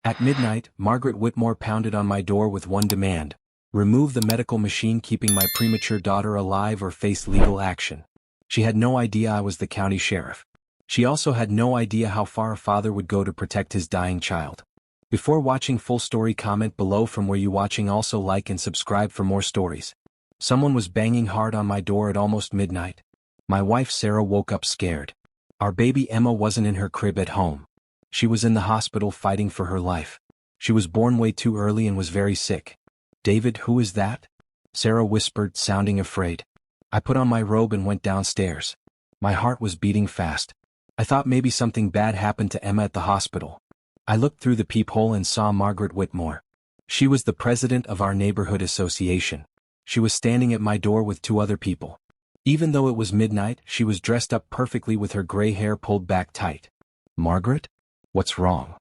At midnight, Margaret Whitmore pounded on my door with one demand: remove the medical machine keeping my premature daughter alive or face legal action. She had no idea I was the county sheriff. She also had no idea how far a father would go to protect his dying child. Before watching full story, comment below from where you watching. Also like and subscribe for more stories. Someone was banging hard on my door at almost midnight. My wife Sarah woke up scared. Our baby Emma wasn't in her crib at home. She was in the hospital fighting for her life. She was born way too early and was very sick. David, who is that? Sarah whispered, sounding afraid. I put on my robe and went downstairs. My heart was beating fast. I thought maybe something bad happened to Emma at the hospital. I looked through the peephole and saw Margaret Whitmore. She was the president of our neighborhood association. She was standing at my door with two other people. Even though it was midnight, she was dressed up perfectly with her gray hair pulled back tight. Margaret? What's wrong?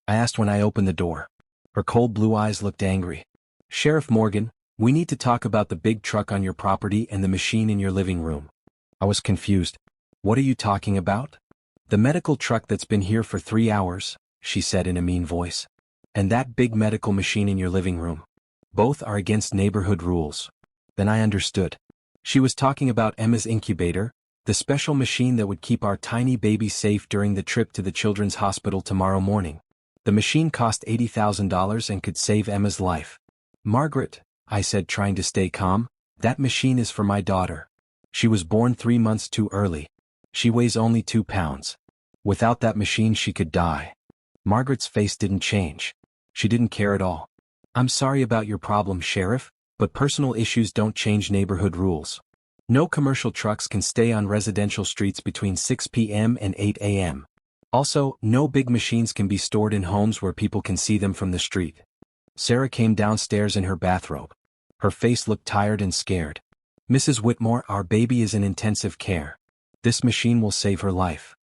I asked when I opened the door. Her cold blue eyes looked angry. Sheriff Morgan, we need to talk about the big truck on your property and the machine in your living room. I was confused. What are you talking about? The medical truck that's been here for 3 hours, she said in a mean voice. And that big medical machine in your living room. Both are against neighborhood rules. Then I understood. She was talking about Emma's incubator, the special machine that would keep our tiny baby safe during the trip to the children's hospital tomorrow morning. The machine cost $80,000 and could save Emma's life. Margaret, I said, trying to stay calm, that machine is for my daughter. She was born 3 months too early. She weighs only 2 pounds. Without that machine she could die. Margaret's face didn't change. She didn't care at all. I'm sorry about your problem, Sheriff, but personal issues don't change neighborhood rules. No commercial trucks can stay on residential streets between 6 p.m. and 8 a.m. Also, no big machines can be stored in homes where people can see them from the street. Sarah came downstairs in her bathrobe. Her face looked tired and scared. Mrs. Whitmore, our baby is in intensive care. This machine will save her life.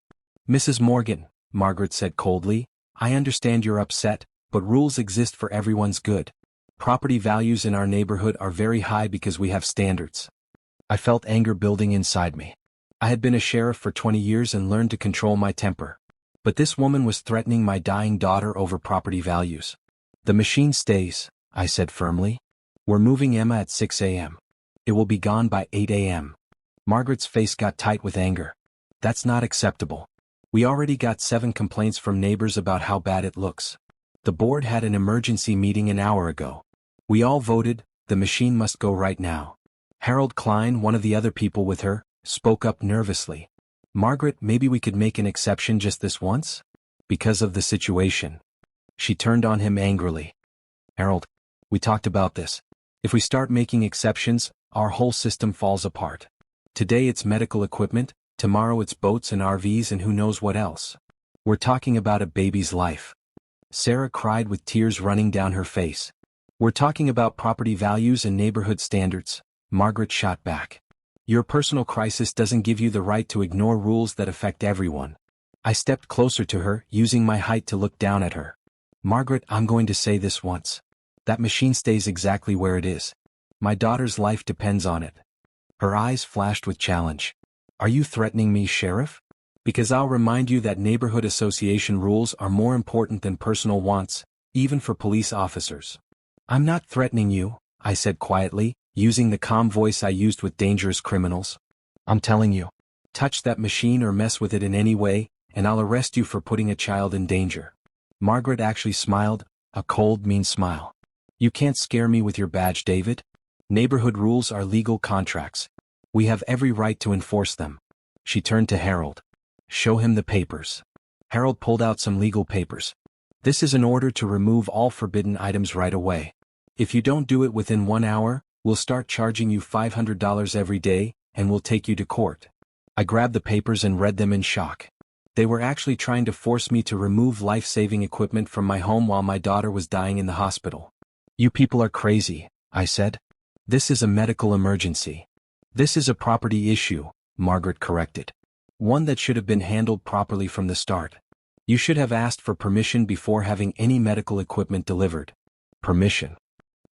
Mrs. Morgan, Margaret said coldly, I understand you're upset, but rules exist for everyone's good. Property values in our neighborhood are very high because we have standards. I felt anger building inside me. I had been a sheriff for 20 years and learned to control my temper. But this woman was threatening my dying daughter over property values. The machine stays, I said firmly. We're moving Emma at 6 a.m. It will be gone by 8 a.m. Margaret's face got tight with anger. That's not acceptable. We already got 7 complaints from neighbors about how bad it looks. The board had an emergency meeting an hour ago. We all voted, the machine must go right now. Harold Klein, one of the other people with her, spoke up nervously. Margaret, maybe we could make an exception just this once? Because of the situation. She turned on him angrily. Harold, we talked about this. If we start making exceptions, our whole system falls apart. Today it's medical equipment, tomorrow it's boats and RVs and who knows what else. We're talking about a baby's life. Sarah cried with tears running down her face. We're talking about property values and neighborhood standards, Margaret shot back. Your personal crisis doesn't give you the right to ignore rules that affect everyone. I stepped closer to her, using my height to look down at her. Margaret, I'm going to say this once. That machine stays exactly where it is. My daughter's life depends on it. Her eyes flashed with challenge. Are you threatening me, Sheriff? Because I'll remind you that neighborhood association rules are more important than personal wants, even for police officers. I'm not threatening you, I said quietly, using the calm voice I used with dangerous criminals. I'm telling you, touch that machine or mess with it in any way, and I'll arrest you for putting a child in danger. Margaret actually smiled, a cold, mean smile. You can't scare me with your badge, David. Neighborhood rules are legal contracts. We have every right to enforce them. She turned to Harold. Show him the papers. Harold pulled out some legal papers. This is an order to remove all forbidden items right away. If you don't do it within 1 hour, we'll start charging you $500 every day, and we'll take you to court. I grabbed the papers and read them in shock. They were actually trying to force me to remove life-saving equipment from my home while my daughter was dying in the hospital. You people are crazy, I said. This is a medical emergency. This is a property issue, Margaret corrected. One that should have been handled properly from the start. You should have asked for permission before having any medical equipment delivered. Permission.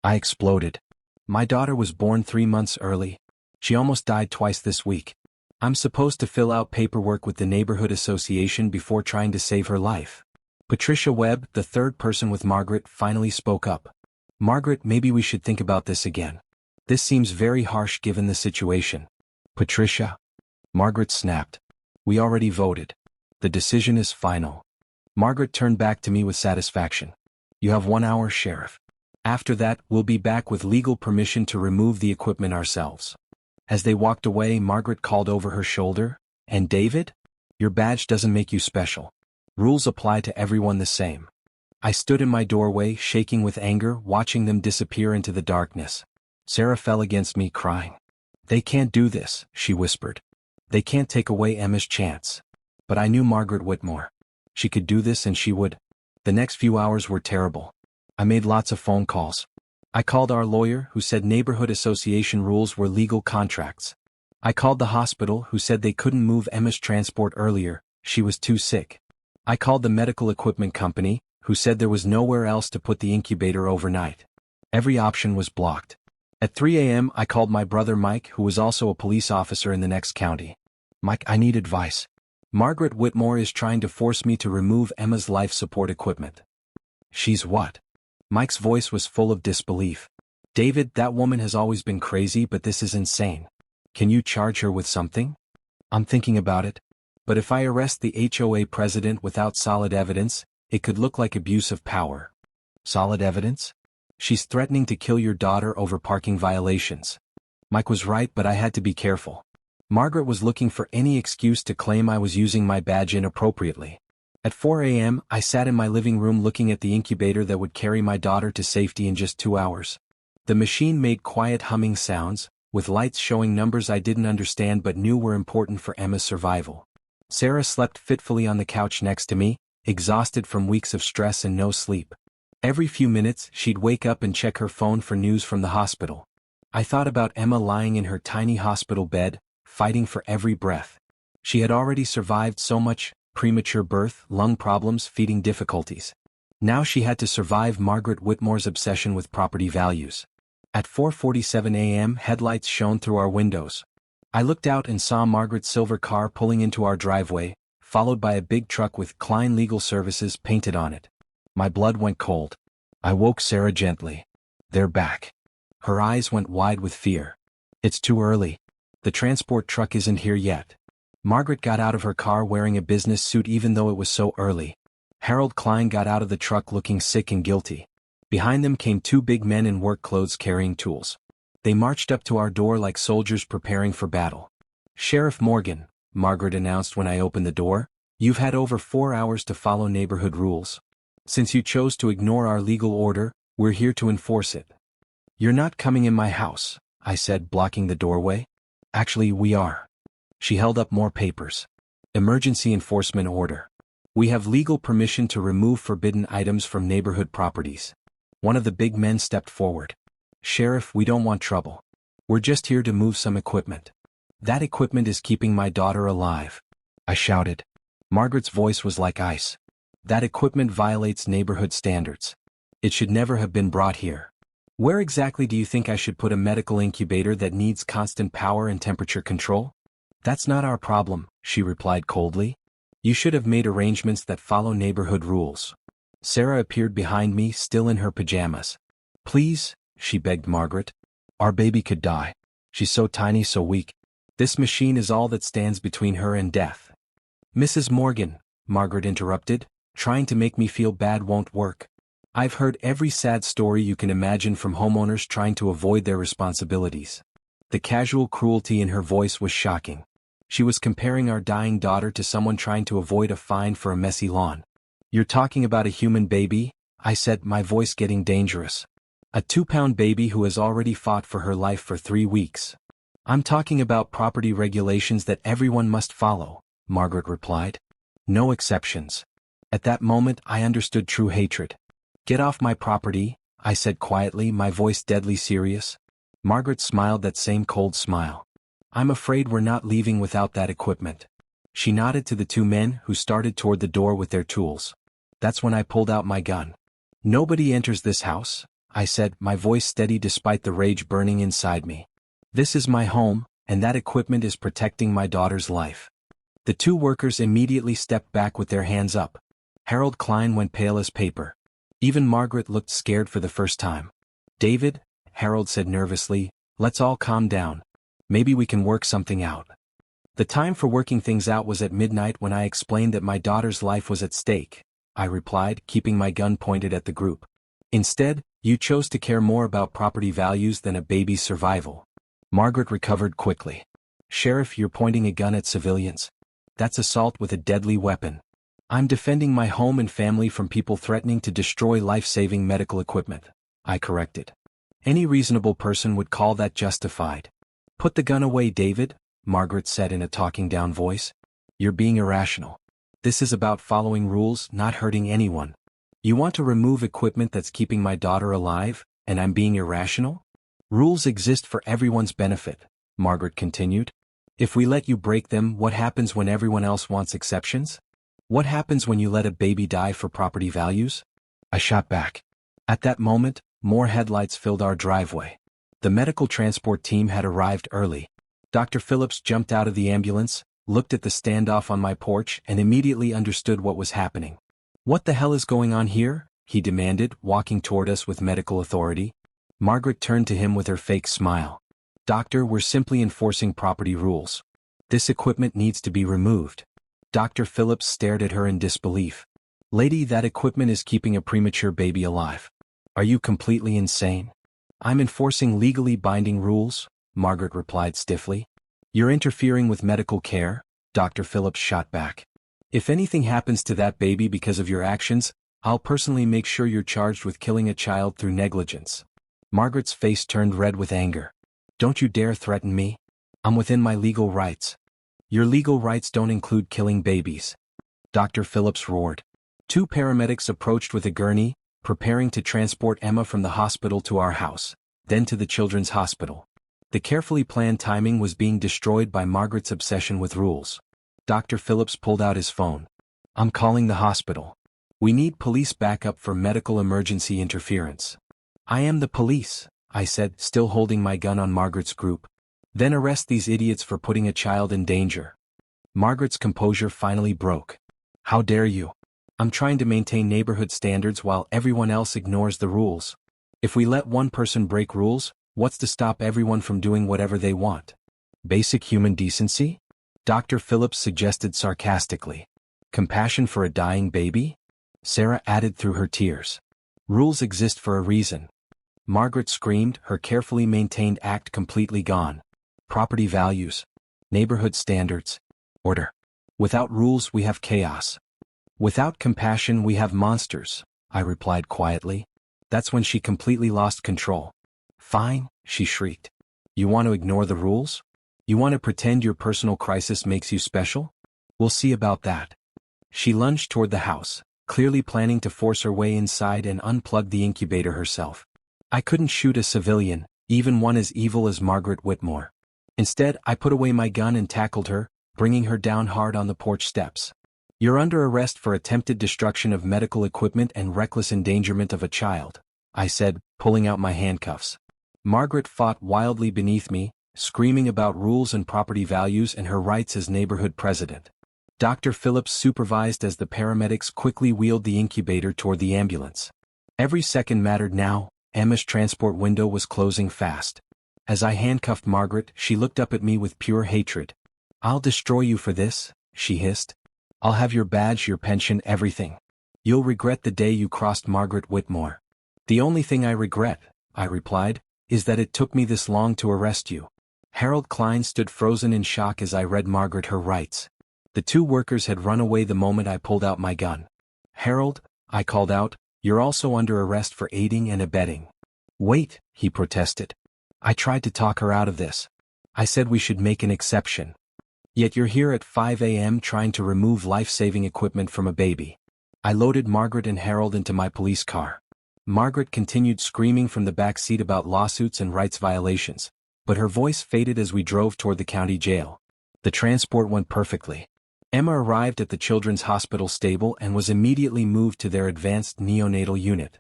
I exploded. My daughter was born 3 months early. She almost died twice this week. I'm supposed to fill out paperwork with the neighborhood association before trying to save her life. Patricia Webb, the third person with Margaret, finally spoke up. Margaret, maybe we should think about this again. This seems very harsh given the situation. Patricia? Margaret snapped. We already voted. The decision is final. Margaret turned back to me with satisfaction. You have 1 hour, Sheriff. After that, we'll be back with legal permission to remove the equipment ourselves. As they walked away, Margaret called over her shoulder, And David? Your badge doesn't make you special. Rules apply to everyone the same. I stood in my doorway, shaking with anger, watching them disappear into the darkness. Sarah fell against me, crying. They can't do this, she whispered. They can't take away Emma's chance. But I knew Margaret Whitmore. She could do this and she would. The next few hours were terrible. I made lots of phone calls. I called our lawyer, who said neighborhood association rules were legal contracts. I called the hospital, who said they couldn't move Emma's transport earlier, she was too sick. I called the medical equipment company, who said there was nowhere else to put the incubator overnight. Every option was blocked. At 3 a.m. I called my brother Mike, who was also a police officer in the next county. Mike, I need advice. Margaret Whitmore is trying to force me to remove Emma's life support equipment. She's what? Mike's voice was full of disbelief. David, that woman has always been crazy, but this is insane. Can you charge her with something? I'm thinking about it. But if I arrest the HOA president without solid evidence, it could look like abuse of power. Solid evidence? She's threatening to kill your daughter over parking violations. Mike was right, but I had to be careful. Margaret was looking for any excuse to claim I was using my badge inappropriately. At 4 a.m., I sat in my living room looking at the incubator that would carry my daughter to safety in just 2 hours. The machine made quiet humming sounds, with lights showing numbers I didn't understand but knew were important for Emma's survival. Sarah slept fitfully on the couch next to me, exhausted from weeks of stress and no sleep. Every few minutes, she'd wake up and check her phone for news from the hospital. I thought about Emma lying in her tiny hospital bed, fighting for every breath. She had already survived so much: premature birth, lung problems, feeding difficulties. Now she had to survive Margaret Whitmore's obsession with property values. At 4:47 a.m., headlights shone through our windows. I looked out and saw Margaret's silver car pulling into our driveway, followed by a big truck with Klein Legal Services painted on it. My blood went cold. I woke Sarah gently. They're back. Her eyes went wide with fear. It's too early. The transport truck isn't here yet. Margaret got out of her car wearing a business suit even though it was so early. Harold Klein got out of the truck looking sick and guilty. Behind them came 2 big men in work clothes carrying tools. They marched up to our door like soldiers preparing for battle. Sheriff Morgan, Margaret announced when I opened the door, you've had over 4 hours to follow neighborhood rules. Since you chose to ignore our legal order, we're here to enforce it. You're not coming in my house, I said, blocking the doorway. Actually, we are. She held up more papers. Emergency enforcement order. We have legal permission to remove forbidden items from neighborhood properties. One of the big men stepped forward. Sheriff, we don't want trouble. We're just here to move some equipment. That equipment is keeping my daughter alive. I shouted. Margaret's voice was like ice. That equipment violates neighborhood standards. It should never have been brought here. Where exactly do you think I should put a medical incubator that needs constant power and temperature control? That's not our problem, she replied coldly. You should have made arrangements that follow neighborhood rules. Sarah appeared behind me, still in her pajamas. Please, she begged Margaret. Our baby could die. She's so tiny, so weak. This machine is all that stands between her and death. Mrs. Morgan, Margaret interrupted, trying to make me feel bad won't work. I've heard every sad story you can imagine from homeowners trying to avoid their responsibilities. The casual cruelty in her voice was shocking. She was comparing our dying daughter to someone trying to avoid a fine for a messy lawn. You're talking about a human baby? I said, my voice getting dangerous. A 2-pound baby who has already fought for her life for 3 weeks. I'm talking about property regulations that everyone must follow, Margaret replied. No exceptions. At that moment, I understood true hatred. Get off my property, I said quietly, my voice deadly serious. Margaret smiled that same cold smile. I'm afraid we're not leaving without that equipment. She nodded to the 2 men who started toward the door with their tools. That's when I pulled out my gun. Nobody enters this house, I said, my voice steady despite the rage burning inside me. This is my home, and that equipment is protecting my daughter's life. The 2 workers immediately stepped back with their hands up. Harold Klein went pale as paper. Even Margaret looked scared for the first time. David, Harold said nervously, let's all calm down. Maybe we can work something out. The time for working things out was at midnight when I explained that my daughter's life was at stake, I replied, keeping my gun pointed at the group. Instead, you chose to care more about property values than a baby's survival. Margaret recovered quickly. Sheriff, you're pointing a gun at civilians. That's assault with a deadly weapon. I'm defending my home and family from people threatening to destroy life-saving medical equipment, I corrected. Any reasonable person would call that justified. Put the gun away, David, Margaret said in a talking-down voice. You're being irrational. This is about following rules, not hurting anyone. You want to remove equipment that's keeping my daughter alive, and I'm being irrational? Rules exist for everyone's benefit, Margaret continued. If we let you break them, what happens when everyone else wants exceptions? What happens when you let a baby die for property values? I shot back. At that moment, more headlights filled our driveway. The medical transport team had arrived early. Dr. Phillips jumped out of the ambulance, looked at the standoff on my porch, and immediately understood what was happening. What the hell is going on here? He demanded, walking toward us with medical authority. Margaret turned to him with her fake smile. Doctor, we're simply enforcing property rules. This equipment needs to be removed. Dr. Phillips stared at her in disbelief. Lady, that equipment is keeping a premature baby alive. Are you completely insane? I'm enforcing legally binding rules, Margaret replied stiffly. You're interfering with medical care, Dr. Phillips shot back. If anything happens to that baby because of your actions, I'll personally make sure you're charged with killing a child through negligence. Margaret's face turned red with anger. Don't you dare threaten me. I'm within my legal rights. Your legal rights don't include killing babies. Dr. Phillips roared. Two paramedics approached with a gurney, preparing to transport Emma from the hospital to our house, then to the children's hospital. The carefully planned timing was being destroyed by Margaret's obsession with rules. Dr. Phillips pulled out his phone. I'm calling the hospital. We need police backup for medical emergency interference. I am the police, I said, still holding my gun on Margaret's group. Then arrest these idiots for putting a child in danger. Margaret's composure finally broke. How dare you? I'm trying to maintain neighborhood standards while everyone else ignores the rules. If we let one person break rules, what's to stop everyone from doing whatever they want? Basic human decency? Dr. Phillips suggested sarcastically. Compassion for a dying baby? Sarah added through her tears. Rules exist for a reason. Margaret screamed, her carefully maintained act completely gone. Property values. Neighborhood standards. Order. Without rules we have chaos. Without compassion we have monsters, I replied quietly. That's when she completely lost control. Fine, she shrieked. You want to ignore the rules? You want to pretend your personal crisis makes you special? We'll see about that. She lunged toward the house, clearly planning to force her way inside and unplug the incubator herself. I couldn't shoot a civilian, even one as evil as Margaret Whitmore. Instead, I put away my gun and tackled her, bringing her down hard on the porch steps. You're under arrest for attempted destruction of medical equipment and reckless endangerment of a child, I said, pulling out my handcuffs. Margaret fought wildly beneath me, screaming about rules and property values and her rights as neighborhood president. Dr. Phillips supervised as the paramedics quickly wheeled the incubator toward the ambulance. Every second mattered now. Emma's transport window was closing fast. As I handcuffed Margaret, she looked up at me with pure hatred. I'll destroy you for this, she hissed. I'll have your badge, your pension, everything. You'll regret the day you crossed Margaret Whitmore. The only thing I regret, I replied, is that it took me this long to arrest you. Harold Klein stood frozen in shock as I read Margaret her rights. The two workers had run away the moment I pulled out my gun. Harold, I called out, you're also under arrest for aiding and abetting. Wait, he protested. I tried to talk her out of this. I said we should make an exception. Yet you're here at 5 a.m. trying to remove life-saving equipment from a baby. I loaded Margaret and Harold into my police car. Margaret continued screaming from the back seat about lawsuits and rights violations, but her voice faded as we drove toward the county jail. The transport went perfectly. Emma arrived at the children's hospital stable and was immediately moved to their advanced neonatal unit.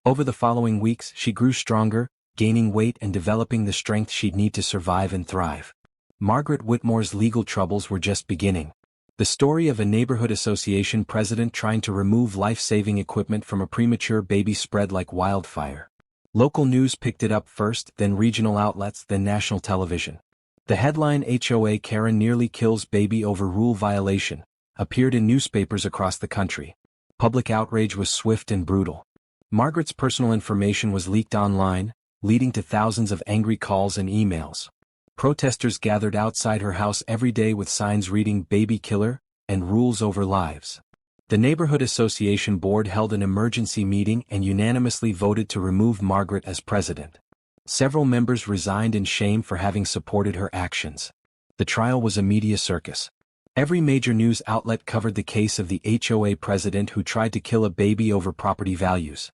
Over the following weeks, she grew stronger, gaining weight and developing the strength she'd need to survive and thrive. Margaret Whitmore's legal troubles were just beginning. The story of a neighborhood association president trying to remove life-saving equipment from a premature baby spread like wildfire. Local news picked it up first, then regional outlets, then national television. The headline HOA Karen nearly kills baby over rule violation appeared in newspapers across the country. Public outrage was swift and brutal. Margaret's personal information was leaked online, leading to thousands of angry calls and emails. Protesters gathered outside her house every day with signs reading "Baby Killer" and "Rules Over Lives." The neighborhood association board held an emergency meeting and unanimously voted to remove Margaret as president. Several members resigned in shame for having supported her actions. The trial was a media circus. Every major news outlet covered the case of the HOA president who tried to kill a baby over property values.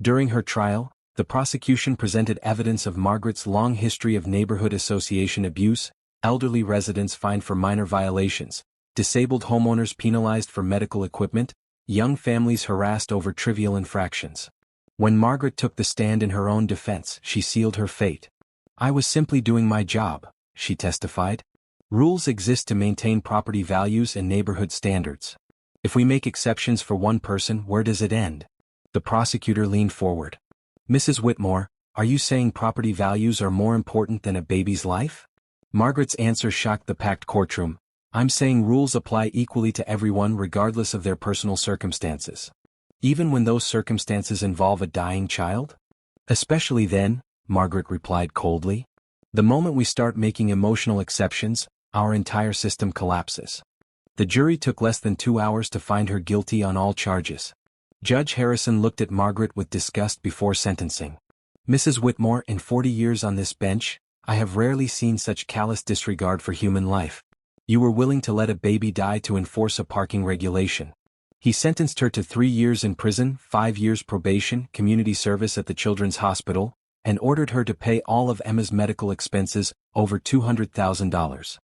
During her trial, the prosecution presented evidence of Margaret's long history of neighborhood association abuse, elderly residents fined for minor violations, disabled homeowners penalized for medical equipment, young families harassed over trivial infractions. When Margaret took the stand in her own defense, she sealed her fate. "I was simply doing my job," she testified. "Rules exist to maintain property values and neighborhood standards. If we make exceptions for one person, where does it end?" The prosecutor leaned forward. "Mrs. Whitmore, are you saying property values are more important than a baby's life?" Margaret's answer shocked the packed courtroom. "I'm saying rules apply equally to everyone regardless of their personal circumstances. Even when those circumstances involve a dying child?" "Especially then," Margaret replied coldly. "The moment we start making emotional exceptions, our entire system collapses." The jury took less than 2 hours to find her guilty on all charges. Judge Harrison looked at Margaret with disgust before sentencing. "Mrs. Whitmore, in 40 years on this bench, I have rarely seen such callous disregard for human life. You were willing to let a baby die to enforce a parking regulation." He sentenced her to 3 years in prison, 5 years probation, community service at the Children's Hospital, and ordered her to pay all of Emma's medical expenses, over $200,000.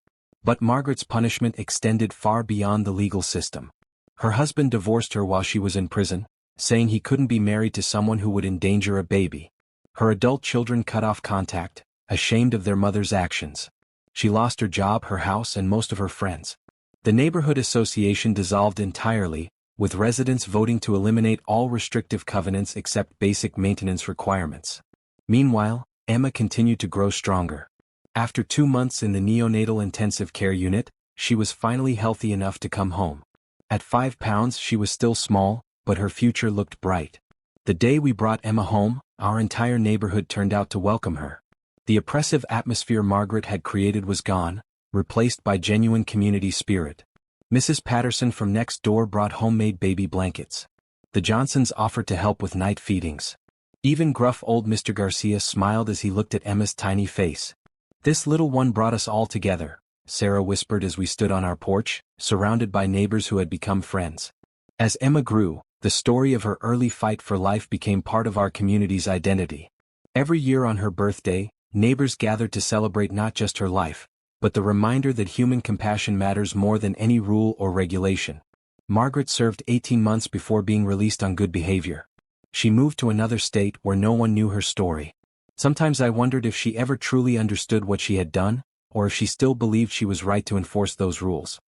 But Margaret's punishment extended far beyond the legal system. Her husband divorced her while she was in prison, saying he couldn't be married to someone who would endanger a baby. Her adult children cut off contact, ashamed of their mother's actions. She lost her job, her house, and most of her friends. The neighborhood association dissolved entirely, with residents voting to eliminate all restrictive covenants except basic maintenance requirements. Meanwhile, Emma continued to grow stronger. After 2 months in the neonatal intensive care unit, she was finally healthy enough to come home. At 5 pounds she was still small, but her future looked bright. The day we brought Emma home, our entire neighborhood turned out to welcome her. The oppressive atmosphere Margaret had created was gone, replaced by genuine community spirit. Mrs. Patterson from next door brought homemade baby blankets. The Johnsons offered to help with night feedings. Even gruff old Mr. Garcia smiled as he looked at Emma's tiny face. "This little one brought us all together," Sarah whispered as we stood on our porch, surrounded by neighbors who had become friends. As Emma grew, the story of her early fight for life became part of our community's identity. Every year on her birthday, neighbors gathered to celebrate not just her life, but the reminder that human compassion matters more than any rule or regulation. Margaret served 18 months before being released on good behavior. She moved to another state where no one knew her story. Sometimes I wondered if she ever truly understood what she had done, or if she still believed she was right to enforce those rules.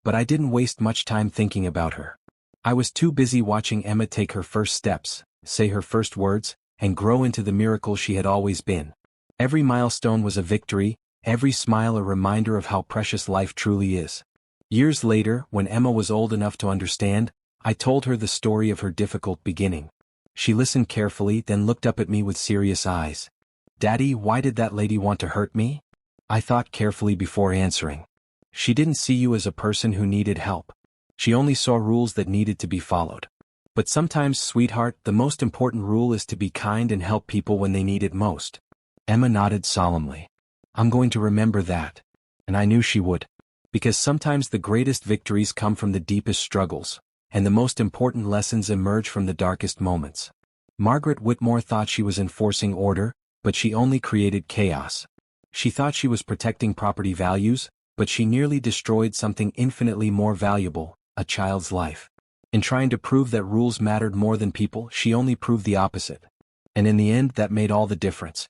But I didn't waste much time thinking about her. I was too busy watching Emma take her first steps, say her first words, and grow into the miracle she had always been. Every milestone was a victory, every smile a reminder of how precious life truly is. Years later, when Emma was old enough to understand, I told her the story of her difficult beginning. She listened carefully, then looked up at me with serious eyes. "Daddy, why did that lady want to hurt me?" I thought carefully before answering. "She didn't see you as a person who needed help. She only saw rules that needed to be followed. But sometimes, sweetheart, the most important rule is to be kind and help people when they need it most." Emma nodded solemnly. "I'm going to remember that." And I knew she would. Because sometimes the greatest victories come from the deepest struggles, and the most important lessons emerge from the darkest moments. Margaret Whitmore thought she was enforcing order, but she only created chaos. She thought she was protecting property values, but she nearly destroyed something infinitely more valuable, a child's life. In trying to prove that rules mattered more than people, she only proved the opposite. And in the end, that made all the difference.